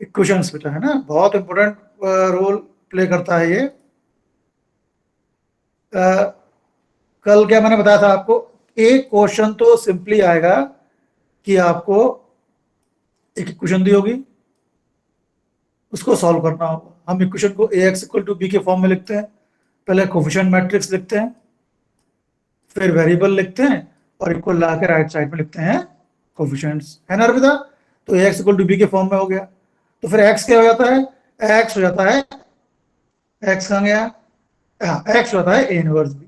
Equations बेटा, है ना, बहुत इंपॉर्टेंट रोल प्ले करता है ये। कल क्या मैंने बताया था आपको, एक क्वेश्चन तो सिंपली आएगा कि आपको एक इक्वेशन दी होगी, उसको सॉल्व करना होगा। हम इक्वेशन को ए एक्स इक्वल टू बी के फॉर्म में लिखते हैं, पहले कोफिशिएंट मैट्रिक्स लिखते हैं, फिर वेरिएबल लिखते हैं, और इक्वल ला के राइट साइड में लिखते हैं कोफिशिएंट्स, है ना अर्पिता? तो ए एक्स इक्वल टू बी के फॉर्म में हो गया। तो फिर एक्स क्या हो जाता है? एक्स हो जाता है, एक्स कहाँ गया? एक्स हो जाता है ए इनवर्स बी।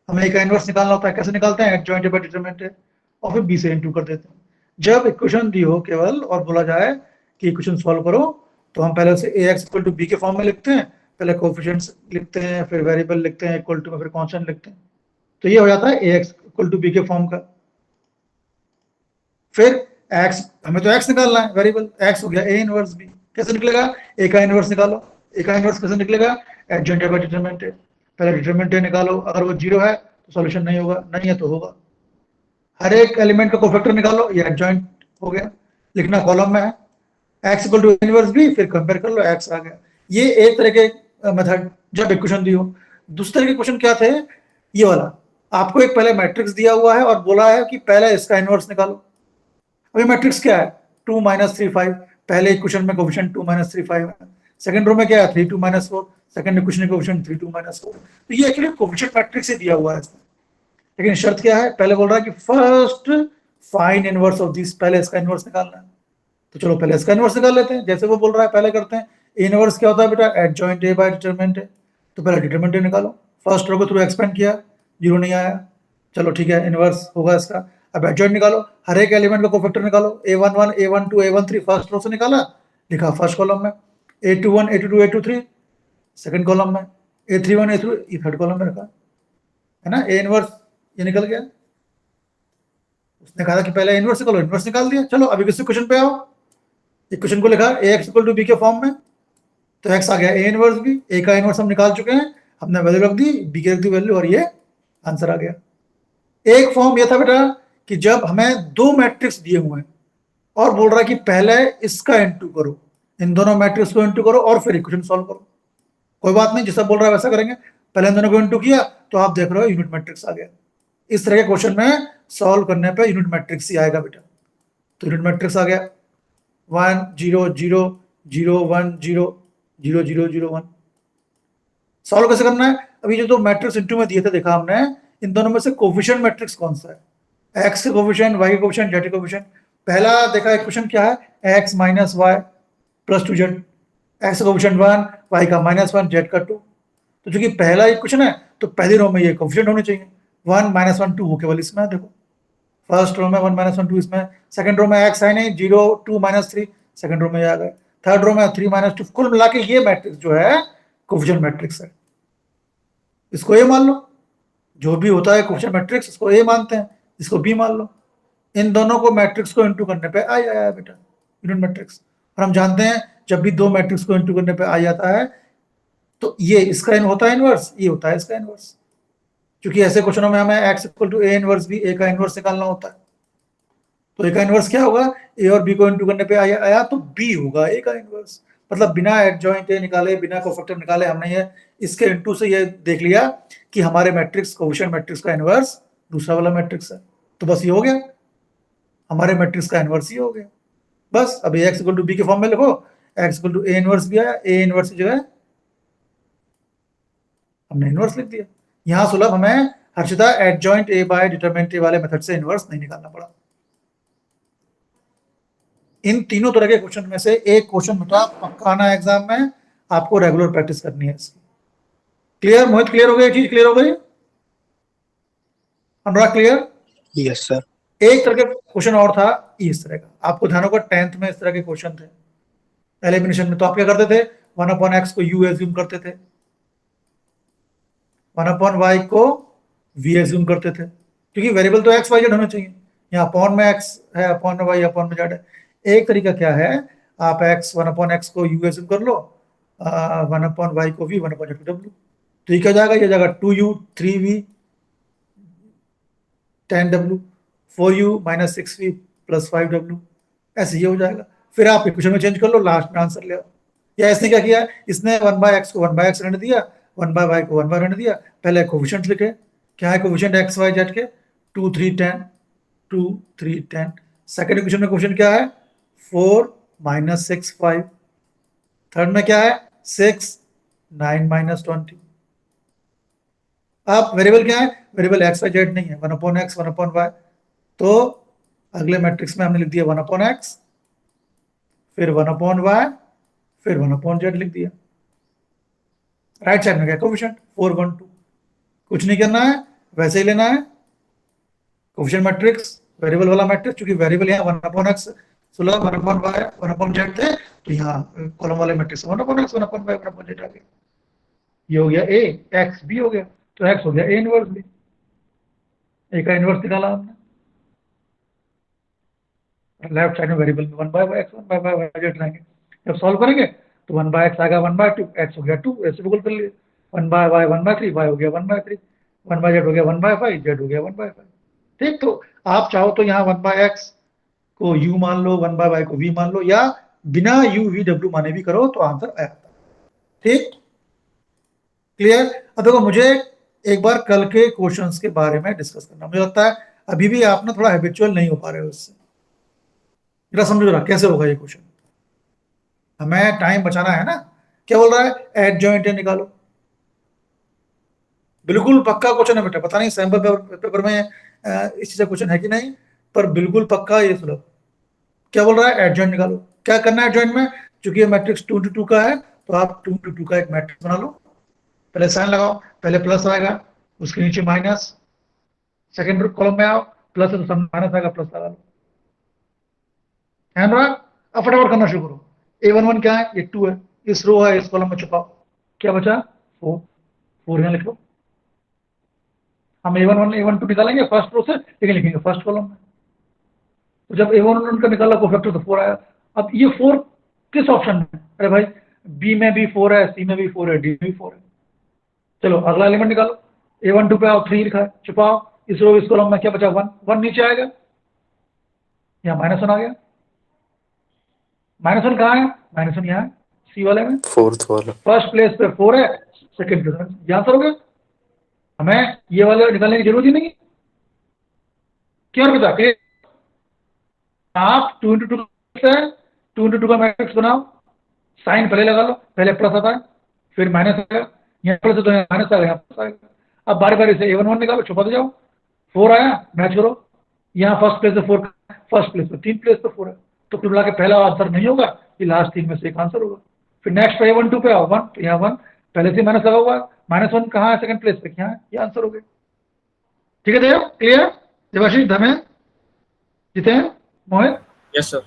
हमें ए का इनवर्स निकालना होता है, कैसे निकालते हैं? एडजॉइंट बाय डिटरमिनेंट है, और फिर बी से इनटू कर देते हैं। जब इक्वेशन दी हो केवल और बोला जाए कि इक्वेशन सॉल्व करो, तो हम पहले उसे ए एक्स इक्वल टू बी के फॉर्म में लिखते हैं, पहले कोफिशिएंट्स लिखते हैं, फिर वेरिएबल लिखते हैं, इक्वल टू में फिर कांस्टेंट लिखते हैं। तो ये हो जाता है ए एक्स इक्वल टू बी के फॉर्म का। फिर एक्स, हमें तो एक्स निकालना है, वेरिएबल एक्स हो गया ए इनवर्स बी। कैसे निकलेगा? ए का इनवर्स निकालो। ए का इनवर्स कैसे निकलेगा? Adjoint by determinant. पहले डिटरमिनेंट निकालो, अगर वो जीरो है तो सॉल्यूशन नहीं होगा, नहीं है तो होगा। हर एक एलिमेंट का कोफैक्टर निकालो, ये एडजॉइंट हो गया, लिखना कॉलम में है। X equal to inverse B, फिर कंपेयर कर लो, एक्स आ गया। ये एक तरह के मेथड जब इक्वेशन दी हो। दूसरे तरह के क्वेश्चन क्या थे? ये वाला, आपको एक पहले मैट्रिक्स दिया हुआ है और बोला है कि पहले इसका इनवर्स निकालो। अभी मैट्रिक्स क्या है? 2 माइनस 3 5। पहले इक्वेशन में कोफिशिएंट 2 माइनस 3 5 है। सेकंड रो में क्या है? 3 2 माइनस 4। सेकंड इक्वेशन में कोफिशिएंट 3 2 माइनस 4। तो ये एक्चुअली कोफिशिएंट मैट्रिक्स ही दिया हुआ है इसमें। लेकिन शर्त क्या है? पहले बोल रहा है कि first find inverse of this, पहले इसका इनवर्स निकालना है। तो चलो पहले इसका इनवर्स निकाल लेते हैं, जैसे वो बोल रहा है पहले करते हैं। इनवर्स क्या होता है बेटा? एडजॉइंट ए बाय डिटरमिनेंट है। तो पहले डिटरमिनेंट निकालो, फर्स्ट रो को थ्रू एक्सपेंड किया, जीरो नहीं आया, चलो ठीक है, इनवर्स होगा इसका। अब एडजॉइंट निकालो, हर एक एलिमेंट का कोफैक्टर निकालो। a11 a12 a13 first row से निकाला, लिखा फर्स्ट कॉलम में। a21 a22 a23 second column में। a31 a3 ये थर्ड कॉलम में रखा, है ना। ए इनवर्स ये निकल गया। उसने कहा था कि पहले इनवर्स निकालो, इनवर्स निकाल दिया। चलो अभी किसी क्वेश्चन पे आओ। इक्वेशन को लिखा ए एक्स इक्वल टू बी के फॉर्म में, तो एक्स आ गया ए इनवर्स बी। ए का इनवर्स हम निकाल चुके हैं, हमने वैल्यू रख दी, बी की रख दी वैल्यू, और ये आंसर आ गया। एक फॉर्म ये था बेटा कि जब हमें दो मैट्रिक्स दिए हुए हैं और बोल रहा है कि पहले इसका इंटू करो, इन दोनों मैट्रिक्स को इंटू करो और फिर इक्वेशन सॉल्व करो। कोई बात नहीं, जैसा बोल रहा है वैसा करेंगे। पहले इन दोनों को इंटू किया तो आप देख रहे हो यूनिट मैट्रिक्स आ गया। इस तरह के क्वेश्चन में सॉल्व करने पे यूनिट मैट्रिक्स ही आएगा बेटा। तो यूनिट मैट्रिक्स आ गया 1 0 0 0 1 0 0 0 0 1। सॉल्व कैसे करना है? अभी जो दो मैट्रिक्स इंटू में दिए थे, देखा हमने, इन दोनों में से कोफिशिएंट मैट्रिक्स कौन सा है? एक्स के कोफिशिएंट, वाई के कोफिशिएंट, जेड के कोफिशिएंट। पहला देखा इक्वेशन क्या है? X minus Y plus 2z। X का कोफिशिएंट 1, वाई का -1, जेड का 2। तो चूंकि पहला इक्वेशन है तो पहली रो में ये कोफिशिएंट होने चाहिए। 1 -1 2 वो केवल इसमें है, देखो फर्स्ट रो में 1 -1 2 इसमें। सेकंड रो में एक्स है नहीं, 0 2 -3 सेकंड रो में आ गए। थर्ड रो में 3 -2। कुल मिला के ये मैट्रिक्स जो है कोफिशिएंट मैट्रिक्स है। इसको ए मान लो, जो भी होता है कोफिशिएंट मैट्रिक्स इसको ए मानते हैं, इसको बी मान लो। इन दोनों को मैट्रिक्स को इंटू करने पे आई आया बेटा यूनिट मैट्रिक्स। और हम जानते हैं जब भी दो मैट्रिक्स को इंटू करने पे आ जाता है तो ये इसका इन होता है इनवर्स, ये होता है इसका इनवर्स। क्योंकि ऐसे क्वेश्चनों में हमें x equal to A inverse B, A का इनवर्स निकालना होता है। तो ए का इनवर्स क्या होगा? ए और बी को इंटू करने पे आया तो बी होगा ए का इनवर्स। मतलब बिना एडजॉइंट ए निकाले, बिना कोफैक्टर निकाले, हमने ये इसके इंटू से ये देख लिया कि हमारे मैट्रिक्स कोफिशिएंट मैट्रिक्स का इनवर्स दूसरा वाला मैट्रिक्स है। तो बस ये हो गया, हमारे मैट्रिक्स का इनवर्स ही हो गया। बस अब एक्स इक्वल टू बी के फॉर्म में लिखो, X equal to A inverse भी आया, ए इनवर्स की जगह हमने इनवर्स लिख दिया। यहां सुलभ हमें Harshita adjoint A by determinant A वाले मेथड से इनवर्स नहीं निकालना पड़ा। इन तीनों तरह के क्वेश्चन में से एक क्वेश्चन बेटा पक्का आना एग्जाम में, आपको रेगुलर प्रैक्टिस करनी है इसकी। क्लियर मोहित? क्लियर हो गई चीज? क्लियर हो गई अनुराग? क्लियर? Yes sir. एक तरह का क्वेश्चन और था इस तरह का, आपको ध्यान होगा 10th में इस तरह के क्वेश्चन थे एलिमिनेशन में। तो आप क्या करते थे? 1/x को u एज्यूम करते थे, 1/y को v एज्यूम करते थे, क्योंकि वेरिएबल तो x y z होना चाहिए। यहाँ अपॉन में x है, अपॉन में y, अपॉन में z है। एक तरीका क्या है, आप 1/x को u एज्यूम कर लो, 1/y को v, 1/z को w। तो ये क्या जाएगा? ये जाएगा 2u 3v 10w, 4u -6v + 5w, ऐसे ये हो जाएगा। फिर आप इक्वेशन में चेंज कर लो, लास्ट में आंसर ले आओ। या इसने क्या किया, इसने 1/x को 1/x रहने दिया, 1/y को 1/y रहने दिया। पहले कोफिशिएंट लिखे, क्या है कोफिशिएंट एक्स वाई जेड के, 2 3 10, 2 3 10। सेकंड इक्वेशन में कोफिशिएंट क्या है, 4 - 6 5। थर्ड में क्या है, 6 9 - 20। अब वेरिएबल क्या है, वेरिएबल एक्स वाई जेड नहीं है, 1/x 1/y। तो अगले मैट्रिक्स में हमने लिख दिया 1/x, फिर 1/y, फिर 1/z लिख दिया। राइट साइड में क्या, कोफिशिएंट 4 1 2। कुछ नहीं करना है, वैसे ही लेना है कोफिशिएंट मैट्रिक्स, वेरिएबल वाला मैट्रिक्स, क्योंकि वेरिएबल यहाँ 1/x 16 1/y 1/z थे, तो यहाँ कॉलम वाले मैट्रिक्स 1/x 1/y 1/z आ गया। ये हो गया ए, एक्स बी हो गया, तो एक्स हो गया ए इनवर्स बी। ए का इनवर्स निकाला हमने, लेफ्ट साइड में वेरिएबल में 1/x 1/y रहेंगे। जब सॉल्व करेंगे तो 1/x आएगा 1/2, एक्स हो गया 2, ऐसे बिल्कुल कर लिए। 1/y 1/3, y हो गया 1/3, 1/z हो गया 1/5, z हो गया 1/5। ठीक, तो आप चाहो तो यहाँ 1/x को u मान लो, 1/y को v मान लो, या बिना u v w माने भी करो तो आंसर आया। ठीक, क्लियर। अब देखो, मुझे एक बार कल के क्वेश्चंस के बारे में डिस्कस करना, मुझे लगता है अभी भी आप ना थोड़ा हैबिचुअल नहीं हो पा रहे हो इससे। जरा समझो जरा कैसे होगा ये क्वेश्चन, हमें टाइम बचाना है ना। क्या बोल रहा है, एड जॉइंट निकालो। बिल्कुल पक्का क्वेश्चन है बेटा, पता नहीं सैंपल पेपर में इस चीज का क्वेश्चन है कि नहीं, पर बिल्कुल पक्का ये सुनो। क्या बोल रहा है, एड जॉइंट निकालो। क्या करना है एड में, चूंकि ये मैट्रिक्स 2 into 2 का है, तो आप 2 into 2 का एक मैट्रिक्स बना लो। पहले साइन लगाओ, पहले प्लस आएगा, उसके नीचे माइनस, सेकेंड कॉलम में आओ, प्लस है तो माइनस आएगा, प्लस लगा लो। है ना, अब फटाफट करना शुरू करो। A11 क्या है, ये 2 है, इस रो है, इस कॉलम में छुपाओ। क्या बचा, 4, 4 यहाँ लिख लो। हम A11 A12 निकालेंगे फर्स्ट रो से, लेकिन लिखेंगे फर्स्ट कॉलम में। तो जब A11 का निकाला कोफैक्टर तो 4 आया। अब ये 4 किस ऑप्शन में, अरे भाई बी में भी 4 है, सी में भी 4 है, डी में भी 4 है। चलो अगला एलिमेंट निकालो, A12 पे आओ, 3 लिखा है, छुपाओ, इस रो इस कॉलम में क्या बचा, 1, 1 नीचे आएगा, यहाँ -1 आ गया। -1 कहाँ है, -1 यहाँ है, सी वाले में, फोर्थ वाला। फर्स्ट प्लेस पे 4 है, सेकंड प्लेस में, ये आंसर हो गया। हमें ये वाले निकालने की जरूरत ही नहीं। क्यों बता के आप 2 into 2 से 2 into 2 का मैट्रिक्स बनाओ, साइन पहले लगा लो, पहले प्लस आता है, फिर माइनस आएगा, यहाँ प्लस है तो यहाँ माइनस आएगा, यहाँ प्लस आएगा। अब बारी बारी से A11 निकालो, छुपा दे जाओ, 4 आया, मैच करो, यहाँ फर्स्ट प्लेस पे 4, फर्स्ट प्लेस पे 3 प्लेस पे 4 है, तो कुल मिला के पहला आंसर नहीं होगा, ये लास्ट 3 में से एक आंसर होगा। फिर नेक्स्ट पे A12 पे आओ, 1, तो यहाँ 1 पहले से माइनस लगा हुआ है, -1 कहाँ है, सेकंड प्लेस पे, यहाँ है, ये आंसर हो गया। ठीक है Dev, clear, Devashish, Dhame, Jiten, Mohit, yes sir.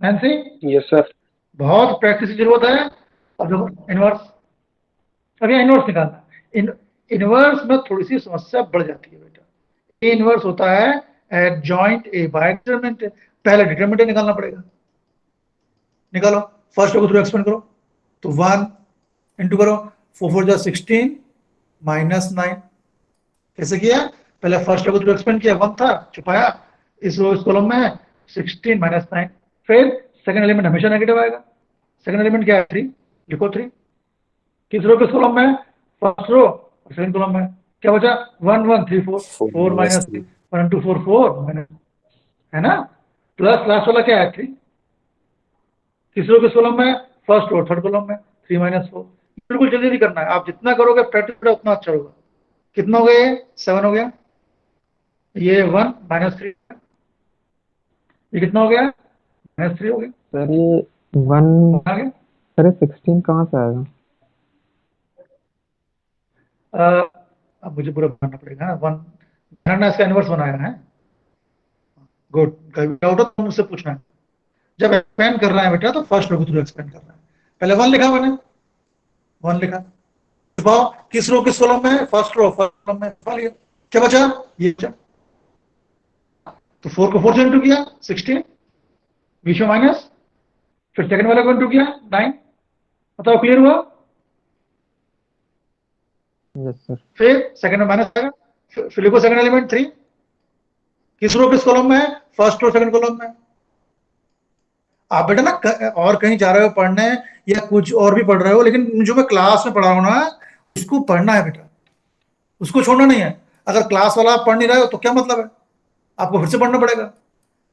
Nancy, yes sir. बहुत प्रैक्टिस की जरूरत है। अब देखो इनवर्स, अब यहाँ इनवर्स निकालना है। इनवर्स में थोड़ी सी समस्या बढ़ जाती है बेटा। इनवर्स होता है एडजॉइंट ए बाय डिटरमिनेंट, पहले डिटरमिनेंट निकालना पड़ेगा। निकालो, फर्स्ट को थ्रू एक्सपेंड करो, तो 1 इंटू करो, 4 4 जा 16 -9। कैसे किया, पहले फर्स्ट को थ्रू एक्सपेंड किया, 1 था, छुपाया, इस रो इस कॉलम में है, 16 -9। फिर सेकंड एलिमेंट हमेशा नेगेटिव आएगा, सेकंड एलिमेंट क्या है, 3, लिखो 3। किस रो किस कॉलम में, फर्स्ट रो और सेकंड कॉलम में, क्या बचा, 1 1 3 4, 4 -3, 1 2 4 4 माइनस, है ना, प्लस लास्ट वाला क्या है, 3। किस रो किस कॉलम में, फर्स्ट रो थर्ड कॉलम में, 3 -4। बिल्कुल जल्दी नहीं करना है, आप जितना करोगे प्रैक्टिस उतना अच्छा होगा। कितना हो गया, ये 7 हो गया, ये 1 -3, ये कितना हो गया, -3 हो गया सर ये 1, आ गया। सर 16 कहाँ से आएगा? अब मुझे पूरा बनाना पड़ेगा ना, 1 मैंने इसका इनवर्स बनाया है। गुड, डाउट हो तो मुझसे पूछना है। जब एक्सपेंड कर रहा है बेटा तो फर्स्ट रो को थ्रू एक्सपेंड कर रहा है, पहले 1 लिखा मैंने, 1 लिखा, छुपाओ, किस रो किस कॉलम में, फर्स्ट रो फर्स्ट कॉलम में, छुपा लिया। क्या बचा, ये बचा, तो 4 को 4 से इंटू किया 16, बीच में माइनस, फिर सेकंड वाले को इंटू किया 9। बताओ क्लियर हुआ, यस सर। फिर सेकंड में माइनस आएगा, फिर लिखो सेकंड एलिमेंट 3, किस रो किस कॉलम में है? फर्स्ट रो सेकंड कॉलम में। आप बेटा ना और कहीं जा रहे हो पढ़ने या कुछ और भी पढ़ रहे हो, लेकिन जो मैं क्लास में पढ़ा रहा हूं ना उसको पढ़ना है बेटा, उसको छोड़ना नहीं है। अगर क्लास वाला आप पढ़ नहीं रहे हो तो क्या मतलब है, आपको फिर से पढ़ना पड़ेगा।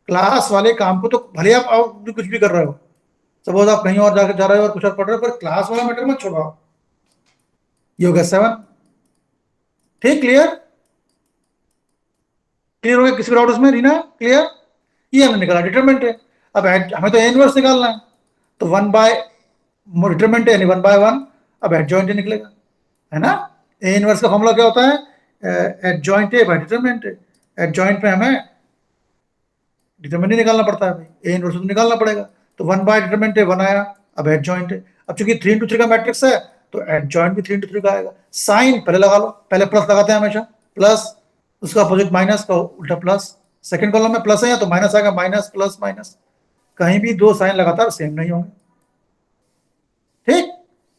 क्लास वाले काम को तो भले आप भी कुछ भी कर रहे हो, सपोज आप कहीं और जाकर जा रहे हो और कुछ और पढ़ रहे हो, पर क्लास वाला मैटर मत छोड़ो। ये हो गया 7। ठीक, क्लियर? क्लियर हो गया किसी डाउट उसमें रीना? क्लियर? ये हमने निकाला डिटरमिनेंट है। अब हमें तो ए इनवर्स निकालना है, तो 1 बाय डिटरमिनेंट है यानी 1 बाय 1, अब एडजॉइंट निकलेगा, है ना। ए इनवर्स का फॉर्मूला क्या होता है? एडजॉइंट ए बाय डिटरमिनेंट है। एडजॉइंट में हमें डिटरमिनेंट निकालना पड़ता है भाई, ए इनवर्स तो निकालना पड़ेगा। तो 1 बाय डिटरमिनेंट है 1 आया, अब एडजॉइंट है। अब चूंकि 3 into 3 का मैट्रिक्स है तो एडजॉइंट भी 3 into 3 का आएगा। साइन पहले लगा लो, पहले प्लस लगाते हैं हमेशा, प्लस उसका अपोजिट माइनस का उल्टा प्लस। सेकंड कॉलम में प्लस है तो माइनस आएगा, माइनस प्लस माइनस। कहीं भी दो साइन लगातार सेम नहीं होंगे। ठीक,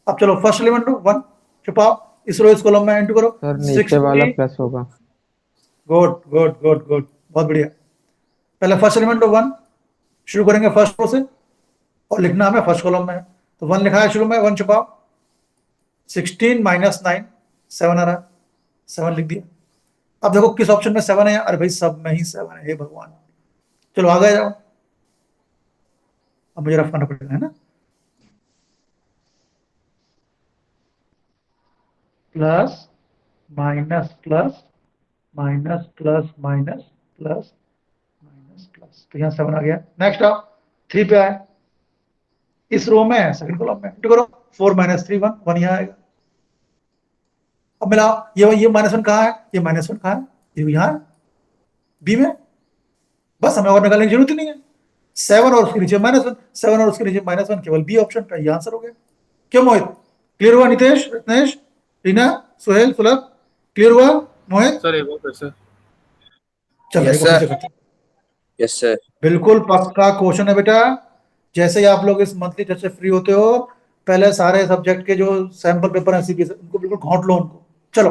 अब चलो फर्स्ट एलिमेंट लो 1, छुपाओ, इस रो इस कॉलम में इंटू करो। सर नीचे वाला प्लस होगा। गुड गुड गुड गुड, बहुत बढ़िया। पहले फर्स्ट एलिमेंट लो 1, शुरू करेंगे फर्स्ट रो से और लिखना हमें फर्स्ट कॉलम में है, तो 1 लिखा है शुरू में, 1 छुपाओ। 16 माइनस 9 7 आ रहा है, 7 लिख दिया। अब देखो किस ऑप्शन में 7 है? अरे भाई सब में ही 7 है, हे भगवान। चलो आगे जाओ, अब मुझे रफ करना पड़ेगा, है ना। Plus minus plus minus plus minus plus minus plus, तो यहाँ 7 आ गया। नेक्स्ट आओ 3 पे आए, इस रो में सेकंड कॉलम में इंटू करो। 4 माइनस 3 1, 1 यहाँ आएगा। अब मिलाओ, ये -1 कहाँ है? ये -1 कहाँ है? ये यहाँ है बी में। बस हमें और निकालने की जरूरत ही नहीं है। 7 और उसके नीचे -1, 7 और उसके नीचे -1, केवल बी ऑप्शन का ये आंसर हो गया। क्यों मोहित? क्लियर हुआ? नितेश, रत्नेश, रीना, सुहेल, सुलभ, क्लियर हुआ? मोहित सर एक और सर। चलो यस एक बार सर, फिर से करते हैं। Yes sir. बिल्कुल पक्का क्वेश्चन है बेटा। जैसे ही आप लोग इस मंथली टेस्ट से फ्री होते हो, पहले सारे सब्जेक्ट के जो सैंपल पेपर हैं सीबीएसई उनको बिल्कुल घोंट लो उनको। चलो,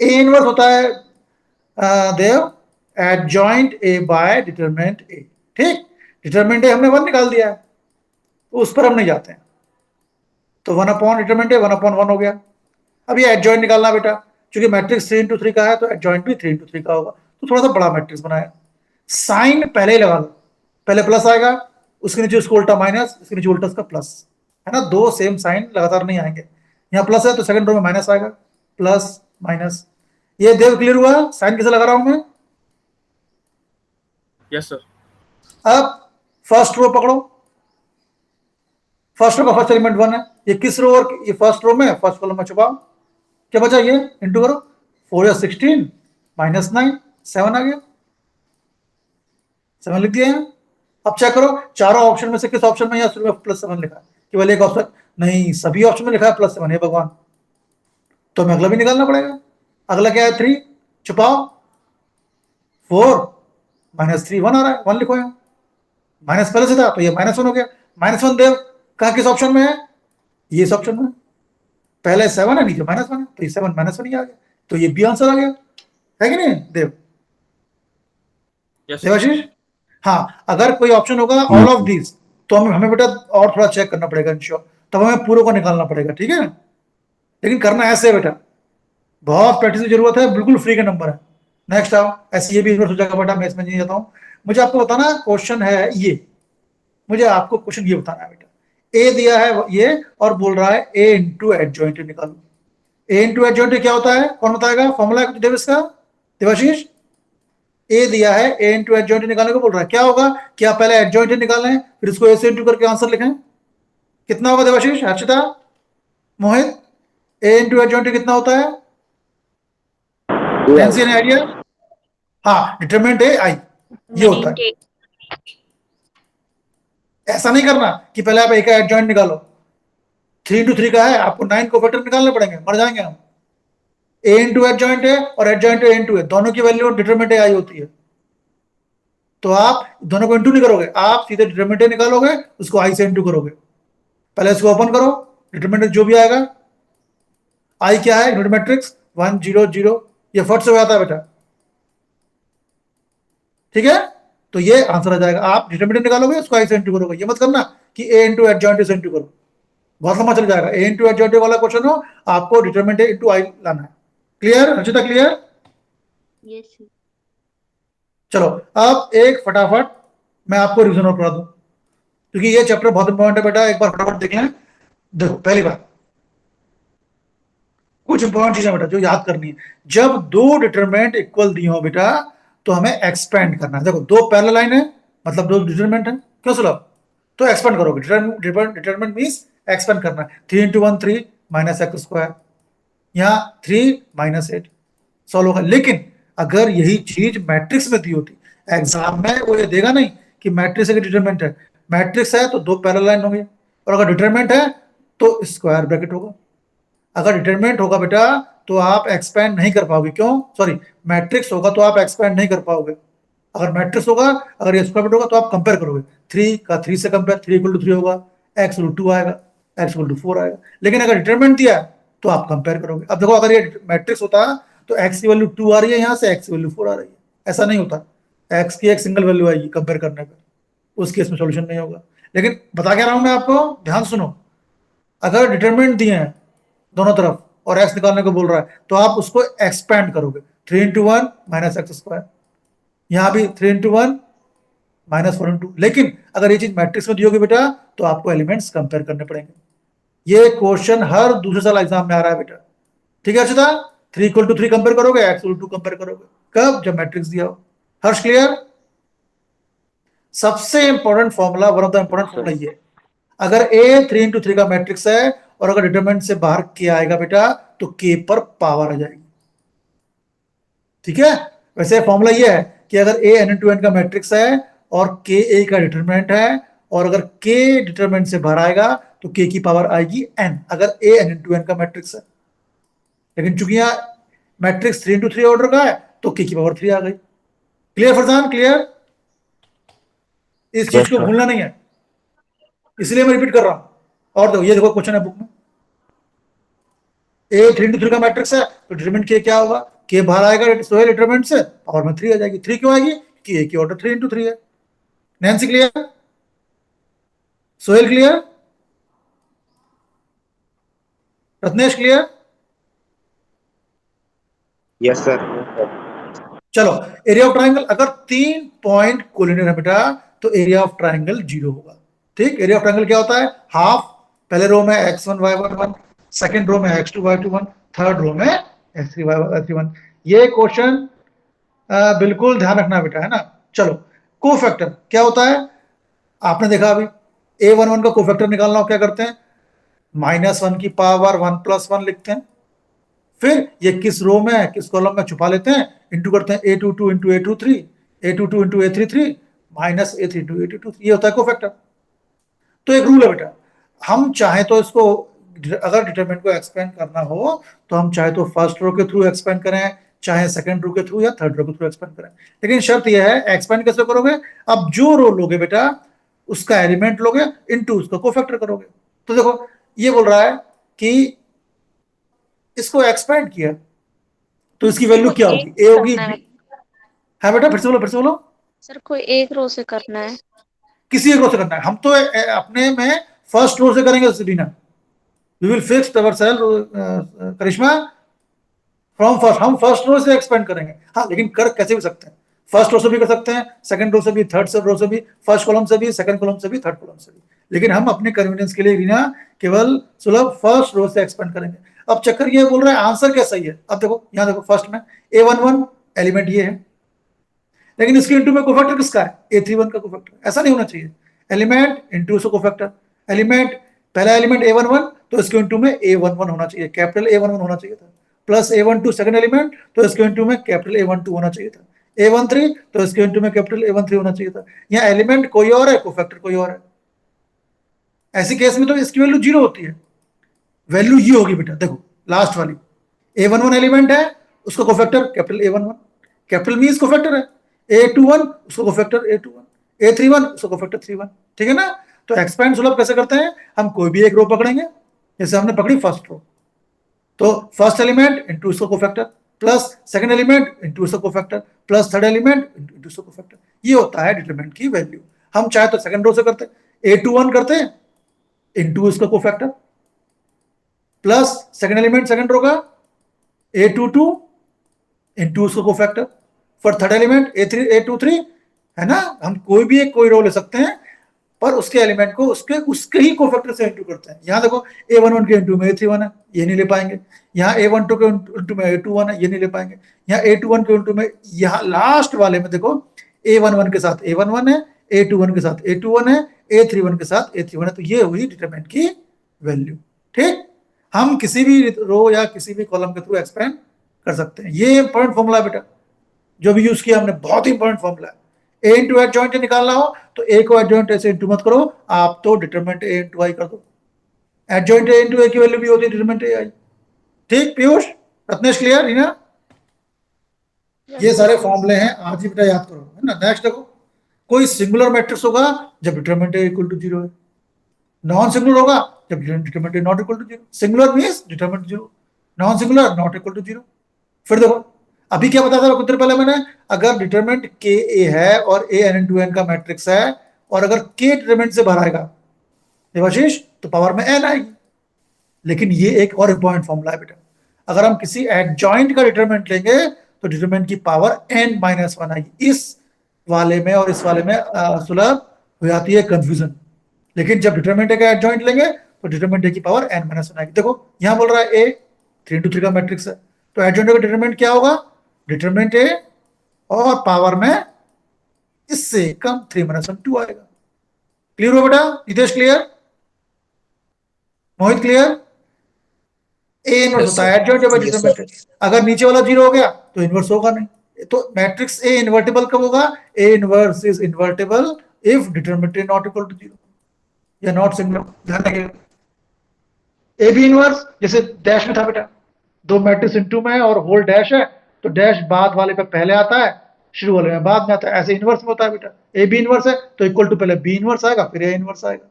ए इनवर्स होता है Dev adjoint A by determinant A. ठीक, डिटरमिनेंट ए हमने 1 निकाल दिया है, तो उस पर हम नहीं जाते हैं, तो 1 अपॉन डिटरमिनेंट ए 1 अपॉन 1 हो गया। अब ये एडजॉइंट निकालना बेटा, क्योंकि मैट्रिक्स 3 into 3 का है तो एडजॉइंट भी 3 into 3 का होगा, तो थोड़ा सा बड़ा मैट्रिक्स बनाया। साइन पहले ही लगा लो, पहले प्लस आएगा, उसके नीचे उसको उल्टा माइनस, उसके नीचे उल्टा उसका प्लस, है ना। दो सेम साइन लगातार नहीं आएंगे। यहाँ प्लस है तो सेकंड रो में माइनस आएगा, प्लस माइनस। ये देव क्लियर हुआ? साइन किसे लगा रहा हूं मैं? Yes sir. अब फर्स्ट रो पकड़ो, फर्स्ट रो का फर्स्ट एलिमेंट 1 है, ये किस रो और ये फर्स्ट रो में फर्स्ट कॉलम में छुपाओ। क्या बचा? ये इंटू करो, 4 या 16 -9 7 आ गया, 7 लिख दिया है। अब चेक करो चारों ऑप्शन में से किस ऑप्शन में यहाँ शुरू में +7 लिखा है? केवल एक ऑप्शन नहीं, सभी ऑप्शन में लिखा है +7। हे भगवान, तो हमें अगला भी निकालना पड़ेगा। अगला क्या है? 3 छुपाओ, 4 -3 1 आ रहा है, 1 लिखो यहाँ। माइनस पहले से था तो ये -1 हो गया। -1 देव कहा किस ऑप्शन में है? ये इस ऑप्शन में। पहले 7 है, नीचे -1 है, तो ये 7 -1 ही आ गया, तो ये बी आंसर आ गया, है कि नहीं देव? यस देवाशीष, हाँ, अगर कोई ऑप्शन होगा ऑल ऑफ दीज तो हमें बेटा और थोड़ा चेक करना पड़ेगा इंश्योर, तब हमें पूरे को निकालना पड़ेगा, ठीक है। लेकिन करना ऐसे बेटा, बहुत प्रैक्टिस की जरूरत है, बिल्कुल फ्री का नंबर है। नेक्स्ट आओ, ऐसे ये भी इन्वर्स हो जाएगा बेटा, मैं इसमें नहीं जाता हूँ। मुझे आपको बताना क्वेश्चन है ये, मुझे आपको क्वेश्चन ये बताना है बेटा। ए दिया है ये और बोल रहा है ए इंटू एडजॉइंट निकालो। ए इंटू एडजॉइंट क्या होता है? कौन बताएगा? फॉर्मूला है देव इसका, देवाशीष। ए दिया है, ए इंटू एडजॉइंट निकालने को बोल रहा है, क्या होगा? क्या पहले एडजॉइंट निकालें फिर इसको ए से इंटू करके आंसर लिखें? कितना होगा देवाशीष, हर्षिता, मोहित? ए इंटू एडजॉइंट कितना होता है? नैंसी ने आइडिया? हाँ, डिटरमिनेंट ए आई, ये होता है। ऐसा नहीं करना कि पहले आप ए का एडजॉइंट निकालो, 3 into 3 का है, आपको 9 को फैक्टर निकालने पड़ेंगे, मर जाएंगे हम। ए इंटू एडजॉइंट है और एडजॉइंट ए इंटू है, दोनों की वैल्यू डिटरमिनेंट ए आई होती है, तो आप दोनों को इंटू नहीं करोगे, आप सीधे डिटरमिनेंट ए निकालोगे, उसको आई से इंटू करोगे। पहले इसको ओपन करो, डिटरमिनेंट जो भी आएगा, आई क्या है? यूनिट मैट्रिक्स 1 0 0, ये फट से हो जाता है बेटा। ठीक है, तो ये आंसर आ जाएगा। आप डिटरमिनेंट निकालोगे उसको आई से इंटू करोगे, ये मत करना कि ए इंटू एडजॉइंट से इंटू करो, बहुत लंबा चल जाएगा। ए इंटू एडजॉइंट वाला क्वेश्चन हो, आपको डिटरमिनेंट इंटू आई लाना है। Clear Rachita, clear? Yes sir. चलो अब एक फटाफट मैं आपको रिविजन और करा दूं, क्योंकि ये चैप्टर बहुत इंपॉर्टेंट है बेटा, एक बार फटाफट देख लें। देखो पहली बात, कुछ इंपॉर्टेंट चीजें बेटा जो याद करनी है, जब दो डिटरमिनेंट इक्वल दी हो बेटा तो हमें एक्सपेंड करना है। देखो दो पैरेलल लाइन है, मतलब दो डिटरमिनेंट है, क्यों सुलभ? तो एक्सपेंड करोगे, डिटरमिनेंट मींस एक्सपेंड करना है। 3 इंटू 1 3 माइनस एक्स स्क्वायर, यहाँ 3 माइनस 8 सॉल्व होगा। लेकिन अगर यही चीज मैट्रिक्स में दी होती, एग्जाम में वो ये देगा नहीं कि मैट्रिक्स एक डिटरमिनेंट है, मैट्रिक्स है तो दो पैरेलल लाइन होंगे, और अगर डिटरमिनेंट है तो स्क्वायर ब्रैकेट होगा। अगर डिटरमिनेंट होगा बेटा तो आप एक्सपेंड नहीं कर पाओगे, क्यों? सॉरी, मैट्रिक्स होगा तो आप एक्सपेंड नहीं कर पाओगे। अगर मैट्रिक्स होगा, अगर ये स्क्वायर ब्रैकेट होगा तो आप कंपेयर करोगे, 3 का 3 से कंपेयर, 3 इक्वल टू 3 होगा, एक्स इक्वल टू 2 आएगा, एक्स इक्वल टू 4 आएगा। लेकिन अगर डिटरमिनेंट दिया है तो आप कंपेयर करोगे। अब देखो अगर ये मैट्रिक्स होता तो एक्स की वैल्यू 2 आ रही है, यहाँ से एक्स की वैल्यू 4 आ रही है, ऐसा नहीं होता। एक्स की एक सिंगल वैल्यू आएगी कंपेयर करने पर, उस केस में सोल्यूशन नहीं होगा। लेकिन बता क्या रहा हूं मैं आपको, ध्यान सुनो, अगर डिटरमिनेंट दिए हैं दोनों तरफ और एक्स निकालने को बोल रहा है तो आप उसको एक्सपेंड करोगे, 3 इंटू 1 माइनस एक्स स्क्वायर, यहां भी 3 इंटू 1 माइनस 4 इंटू। लेकिन अगर ये चीज मैट्रिक्स में दी होगी बेटा तो आपको एलिमेंट्स कंपेयर करने पड़ेंगे। ये क्वेश्चन हर दूसरे साल एग्जाम में आ रहा है बेटा, ठीक है अर्चिता? 3 इक्वल टू 3 कंपेयर करोगे, एक्स इक्वल टू कंपेयर करोगे, कब? जब मैट्रिक्स दिया हो। हर्ष क्लियर? सबसे important formula, one of the important formula ये, अगर ए 3 इंटू 3 का मैट्रिक्स है और अगर डिटरमिनेंट से बाहर के आएगा बेटा तो के पर पावर आ जाएगी, ठीक है? वैसे फॉर्मूला ये है कि अगर ए एन इंटू एन का मैट्रिक्स है और के ए का डिटरमिनेंट है, और अगर के डिटरमिनेंट से बाहर आएगा तो के की पावर आएगी एन, अगर ए एन इंटू एन का मैट्रिक्स है। लेकिन चूंकि यहां मैट्रिक्स 3 इंटू 3 ऑर्डर का है तो के की पावर 3 आ गई। Clear Farzan, clear? इस चीज को भूलना नहीं है, इसलिए मैं रिपीट कर रहा हूं। और देखो ये देखो क्वेश्चन है बुक में, ए 3 इंटू 3 का मैट्रिक्स है तो डिटरमिनेंट के क्या होगा? के बाहर आएगा सोहेल डिटरमिनेंट से, पावर में 3 आ जाएगी। 3 क्यों आएगी? कि ए की ऑर्डर 3 इंटू 3 है। Nancy clear? Sohail clear? Ratnesh clear? Yes sir. चलो एरिया ऑफ ट्राइंगल, अगर 3 पॉइंट कोलिनियर है बेटा तो एरिया ऑफ ट्राइंगल 0 होगा। ठीक, एरिया ऑफ ट्राइंगल क्या होता है? हाफ, पहले रो में x1 y1 1, सेकंड रो में x2 y2 1, थर्ड रो में x3 y3 1। ये क्वेश्चन बिल्कुल ध्यान रखना बेटा, है ना? चलो कोफैक्टर क्या होता है आपने देखा अभी, a11 का कोफैक्टर निकालना हो क्या करते हैं? -1 की पावर 1 + 1 लिखते हैं, फिर ये किस रो में है किस कॉलम में छुपा लेते हैं, इंटू करते हैं a22 into a23, a22 into a33 minus a32 into a22, ये होता है कोफैक्टर। तो एक रूल है बेटा, हम चाहे तो इसको अगर डिटरमिनेंट को एक्सपेंड करना हो तो हम चाहे तो फर्स्ट रो के थ्रू एक्सपेंड करें, चाहे सेकंड रो के थ्रू या थर्ड रो के थ्रू एक्सपेंड करें, लेकिन शर्त यह है एक्सपेंड कैसे करोगे? अब जो रो लोगे बेटा उसका एलिमेंट लोगे इंटू उसका कोफैक्टर करोगे। तो देखो ये बोल रहा है कि इसको एक्सपेंड किया तो इसकी वैल्यू क्या होगी? ए होगी बी। हाँ बेटा फिर से बोलो, फिर से बोलो। सर कोई एक रो से करना है? किसी एक रो से करना है, हम तो अपने में फर्स्ट रो से करेंगे Serena, we will fix ourselves Karishma from first, हम फर्स्ट रो से एक्सपेंड करेंगे। हाँ लेकिन कर कैसे भी सकते हैं, फर्स्ट रो से भी कर सकते हैं, सेकंड रो से भी, थर्ड रो से भी, फर्स्ट कॉलम से भी, सेकंड कॉलम से भी, थर्ड कॉलम से भी, लेकिन हम अपने कन्वीनियंस के लिए रीना केवल सुलभ फर्स्ट रो से एक्सपेंड करेंगे। अब चक्कर ये बोल रहा है आंसर क्या सही है? अब देखो यहां देखो फर्स्ट में a11 एलिमेंट ये है, लेकिन इसके इंटू में कोफैक्टर किसका है? a31 का कोफैक्टर। ऐसा नहीं होना चाहिए, एलिमेंट इंटू उसका कोफैक्टर, एलिमेंट पहला एलिमेंट a11 तो इसके इंटू में a11 होना चाहिए, कैपिटल A11 होना चाहिए था, प्लस a12 सेकंड एलिमेंट तो इसके इंटू में कैपिटल A12 होना चाहिए था, a13 तो इसके इंटू में कैपिटल A13 होना चाहिए था। यहाँ एलिमेंट कोई और है, कोफैक्टर कोई और है, ऐसी केस में तो इसकी वैल्यू 0 होती है। वैल्यू ये होगी बेटा, देखो लास्ट वाली, a11 एलिमेंट है उसका cofactor capital A11, capital means cofactor है, a21 उसका कोफैक्टर a21, a31 उसका कोफैक्टर 31, ठीक है ना? तो एक्सपेंड सुलभ कैसे करते हैं? हम कोई भी एक रो पकड़ेंगे, जैसे हमने पकड़ी फर्स्ट रो, तो फर्स्ट एलिमेंट इंटू उसका cofactor, plus second element into उसका cofactor plus third element into उसका कोफैक्टर। ये होता है डिटरमिनेंट की वैल्यू। हम चाहे तो सेकंड रो से करते A21 करते हैं इंटू उसका cofactor plus second element second row का A22 इंटू उसका cofactor for third element A23 है ना। हम कोई भी एक कोई रो ले सकते हैं पर उसके एलिमेंट को उसके ही कोफैक्टर से इंटू करते हैं। यहाँ देखो A11 के इंटू में A31 है, ये नहीं ले पाएंगे। यहाँ A12 के इंटू में A21 है, ये नहीं ले पाएंगे। यहाँ A21 के इंटू में यहाँ लास्ट वाले में देखो A11 के साथ A11 है, A21 के साथ A21 है, A31 के साथ A31 है। तो ये हुई डिटरमिनेंट की वैल्यू। ठीक, हम किसी भी रो या किसी भी कॉलम के थ्रू एक्सपेंड कर सकते हैं। ये इंपॉर्टेंट फॉर्मूला बेटा जो भी यूज किया हमने, बहुत ही इंपॉर्टेंट फॉर्मूला है। ए इंटू एडजॉइंट निकालना हो तो ए को एडजॉइंट ऐसे इंटू मत करो, आप तो डिटरमिनेंट ए इंटू आई कर दो। एडजॉइंट ए इंटू ए की वैल्यू भी होती है डिटरमिनेंट ए आई। ठीक पीयूष, रत्नेश, क्लियर है ना। ये सारे फॉर्मूले हैं, आज ही बेटा याद करो, है ना। नेक्स्ट देखो, कोई सिंगुलर मैट्रिक्स होगा जब डिटरमिनेंट ए इक्वल टू 0 है, नॉन सिंगुलर होगा जब determinant A not equal to 0। Singular means determinant 0, non singular not equal to 0। फिर देखो अभी क्या बताया था कुछ देर पहले मैंने, अगर डिटरमिनेंट के ए है और ए एन टू एन का मैट्रिक्स है और अगर के डिटरमिनेंट से बाहर आएगा देवाशीष तो पावर में एन आएगी। लेकिन ये एक और इंपॉर्टेंट फॉर्मूला है बेटा, अगर हम किसी एडजॉइंट का डिटरमिनेंट लेंगे तो डिटरमिनेंट की पावर n माइनस 1 आएगी। इस वाले में और इस वाले में सुलभ हो जाती है कंफ्यूजन। लेकिन जब डिटरमिनेंट का एडजॉइंट लेंगे तो डिटरमिनेंट की पावर n माइनस 1 आएगी। देखो यहां बोल रहा है a 3 into 3 का मैट्रिक्स है, तो एडजॉइंट का डिटरमिनेंट क्या होगा, डिटरमिनेंट a और पावर में इससे कम 3 माइनस 1 2 आएगा। क्लियर हो बेटा, नितेश क्लियर, मोहित क्लियर। ए इनवर्स होता है एडजॉइंट जब डिटरमिनेंट, अगर नीचे वाला 0 हो गया तो इनवर्स होगा नहीं। तो मैट्रिक्स ए इन्वर्टिबल कब होगा, A inverse is invertible if determinant not equal to 0 या नॉट सिंगुलर। ध्यान रखिएगा, ए बी इनवर्स जैसे डैश में था बेटा, दो मैट्रिक्स इनटू में है और होल डैश है तो डैश बाद वाले पे पहले आता है, शुरू वाले में बाद में आता है। ऐसे इनवर्स में होता है बेटा, ए बी इनवर्स है तो इक्वल टू पहले बी इनवर्स आएगा फिर ए इनवर्स आएगा,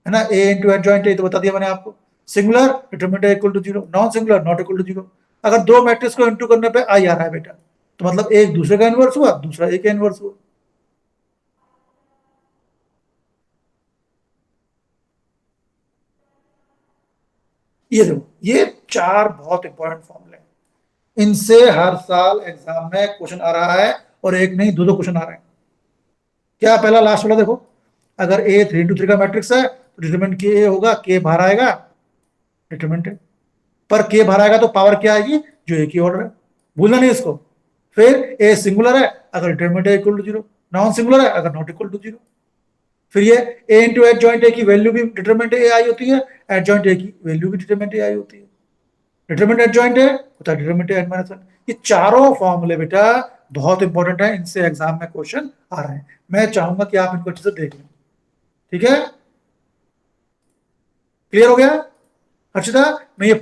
है ना। ए इंटू एडजॉइंट ए तो बता दिया मैंने आपको। Singular determinant equal to 0, non singular not equal to 0। अगर दो मैट्रिक्स को इंटू करने पे आई आ रहा है बेटा तो मतलब एक दूसरे का इनवर्स हुआ, दूसरा एक का इनवर्स हुआ। ये देखो, ये चार बहुत इंपॉर्टेंट फॉर्मूले हैं, इनसे हर साल एग्जाम में क्वेश्चन आ रहा है और एक नहीं दो क्वेश्चन आ रहे हैं। क्या पहला लास्ट वाला देखो, अगर ए 3 into 3 का मैट्रिक्स है तो डिटरमिनेंट के ए होगा, के बाहर आएगा डिटरमिनेंट है, पर के बाहर आएगा तो पावर क्या आएगी, जो एक ही ऑर्डर है, भूलना नहीं इसको। फिर ए सिंगुलर है अगर determinant equal to 0, non singular है अगर नॉट इक्वल टू 0। फिर ये ए इंटू एडजॉइंट ए की वैल्यू भी डिटरमिनेंट ए आई होती है, एडजॉइंट ए की वैल्यू भी डिटरमिनेंट ए आई होती है। डिटरमिनेंट एडजॉइंट ए होता है डिटरमिनेंट एन माइनस 1। ये चारों फॉर्मूले बेटा बहुत इंपॉर्टेंट है, इनसे एग्जाम में क्वेश्चन आ रहे हैं। मैं चाहूंगा कि आप इनको अच्छे से देख लें, ठीक है। क्लियर हो गया हर्षिता, मैं ये